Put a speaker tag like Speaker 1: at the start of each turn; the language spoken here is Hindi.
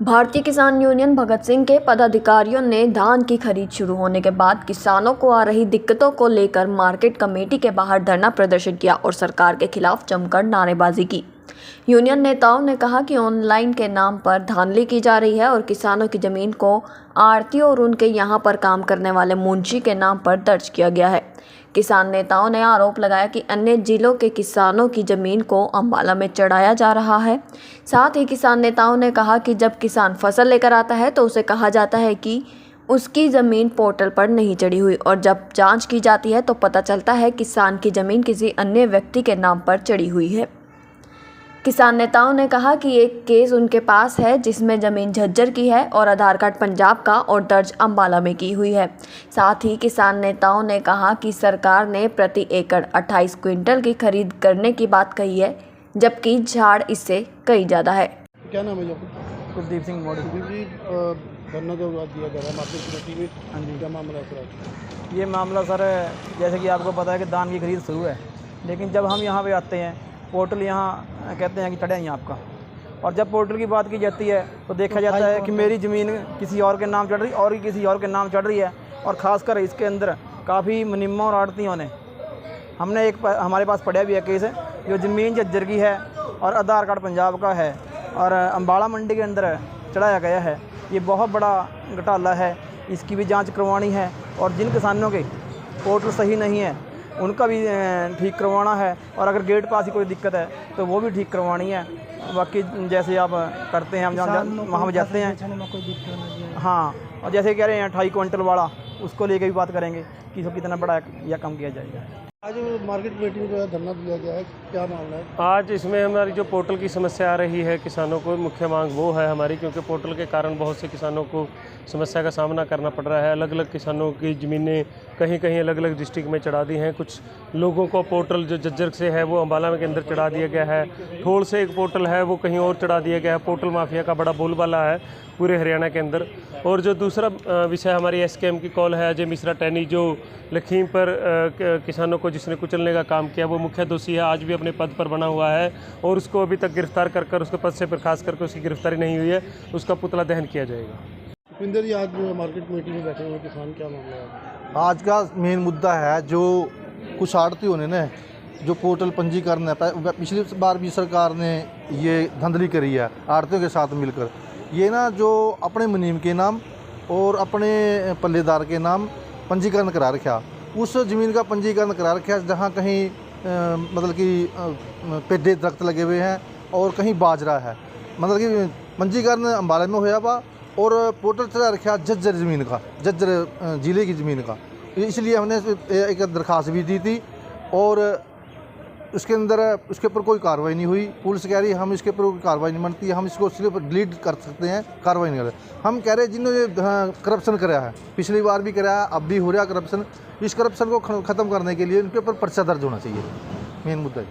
Speaker 1: भारतीय किसान यूनियन भगत सिंह के पदाधिकारियों ने धान की खरीद शुरू होने के बाद किसानों को आ रही दिक्कतों को लेकर मार्केट कमेटी के बाहर धरना प्रदर्शन किया और सरकार के खिलाफ जमकर नारेबाजी की। यूनियन नेताओं ने कहा कि ऑनलाइन के नाम पर धांधली की जा रही है और किसानों की जमीन को आढ़तियों और उनके यहां पर काम करने वाले मुंशी के नाम पर दर्ज किया गया है। किसान नेताओं ने आरोप लगाया कि अन्य जिलों के किसानों की जमीन को अंबाला में चढ़ाया जा रहा है। साथ ही किसान नेताओं ने कहा कि जब किसान फसल लेकर आता है तो उसे कहा जाता है कि उसकी ज़मीन पोर्टल पर नहीं चढ़ी हुई और जब जांच की जाती है तो पता चलता है किसान की ज़मीन किसी अन्य व्यक्ति के नाम पर चढ़ी हुई है। किसान नेताओं ने कहा कि एक केस उनके पास है जिसमें ज़मीन झज्जर की है और आधार कार्ड पंजाब का और दर्ज अंबाला में की हुई है। साथ ही किसान नेताओं ने कहा कि सरकार ने प्रति एकड़ 28 क्विंटल की खरीद करने की बात कही है, जबकि झाड़ इससे कई ज़्यादा है।
Speaker 2: क्या नाम है आपका?
Speaker 3: कुलदीप सिंह मोड़ी।
Speaker 2: जी, धरना जो दिया जा रहा है मार्केट कमेटी में,
Speaker 3: हाँ जी,
Speaker 2: क्या मामला है सर?
Speaker 3: ये मामला सर जैसे कि आपको पता है कि धान की खरीद शुरू है, लेकिन जब हम यहाँ पे आते हैं पोर्टल यहाँ कहते हैं कि चढ़े हैं आपका, और जब पोर्टल की बात की जाती है तो देखा जाता है कि मेरी ज़मीन किसी और के नाम चढ़ रही और किसी और के नाम चढ़ रही है। और ख़ासकर इसके अंदर काफ़ी मुनिम्मा और आड़तियों ने हमने हमारे पास पड़ा भी है केस है, जो ज़मीन झज्जर की है और आधार कार्ड पंजाब का है और अंबाला मंडी के अंदर चढ़ाया गया है। ये बहुत बड़ा घोटाला है, इसकी भी जांच करवानी है और जिन किसानों के पोर्टल सही नहीं है उनका भी ठीक करवाना है, और अगर गेट पास ही कोई दिक्कत है तो वो भी ठीक करवानी है। बाकी जैसे आप करते हैं हम वहाँ जाते हैं, हाँ, और जैसे कह रहे हैं 28 क्विंटल वाला, उसको लेके भी बात करेंगे कि इसको कितना बड़ा यह कम किया जाएगा।
Speaker 2: आज मार्केट कमेटी में जो है धरना दिया गया है, क्या मामला है?
Speaker 4: आज इसमें हमारी जो पोर्टल की समस्या आ रही है किसानों को, मुख्य मांग वो है हमारी, क्योंकि पोर्टल के कारण बहुत से किसानों को समस्या का सामना करना पड़ रहा है। अलग अलग किसानों की ज़मीनें कहीं कहीं अलग अलग डिस्ट्रिक्ट में चढ़ा दी हैं। कुछ लोगों को पोर्टल जो झज्जर से है वो अंबाला के अंदर चढ़ा दिया गया है। ठोल से एक पोर्टल है वो कहीं और चढ़ा दिया गया है। पोर्टल माफिया का बड़ा बोलबाला है पूरे हरियाणा के अंदर। और जो दूसरा विषय हमारी एसकेएम की कॉल है, अजय मिश्रा टैनी, जो लखीम पर किसानों को जिसने कुचलने का काम किया, वो मुख्य दोषी है, आज भी अपने पद पर बना हुआ है और उसको अभी तक गिरफ्तार कर उसके पद से बर्खास्त करके उसकी गिरफ्तारी नहीं हुई है, उसका पुतला दहन किया जाएगा।
Speaker 2: भूपिंदर जी, आज मार्केट कमेटी में बैठे हुए किसान, क्या मामला है?
Speaker 5: आज का मेन मुद्दा है जो कुछ आड़तियों ने ना जो पोर्टल पंजीकरण है, पिछली बार भी सरकार ने ये धांधली करी है आड़तियों के साथ मिलकर। ये ना जो अपने मुनीम के नाम और अपने पल्लेदार के नाम पंजीकरण करा रखा, उस ज़मीन का पंजीकरण करा रखा जहाँ कहीं मतलब कि पेड़े दरख्त लगे हुए हैं और कहीं बाजरा है। मतलब कि पंजीकरण अंबाला में होया बा और पोर्टल चला रखा झज्जर ज़मीन का, झज्जर ज़िले की ज़मीन का। इसलिए हमने एक दरख्वास्त भी दी थी और उसके अंदर उसके ऊपर कोई कार्रवाई नहीं हुई। पुलिस कह रही है हम इसके ऊपर कोई कार्रवाई नहीं बनती, हम इसको सिर्फ डिलीट कर सकते हैं, कार्रवाई नहीं कर रहे। हम कह रहे हैं जिन्होंने करप्शन कराया है, पिछली बार भी कराया, अब भी हो रहा करप्शन, इस करप्शन को ख़त्म करने के लिए उनके ऊपर पर्चा दर्ज होना चाहिए। मेन मुद्दा है।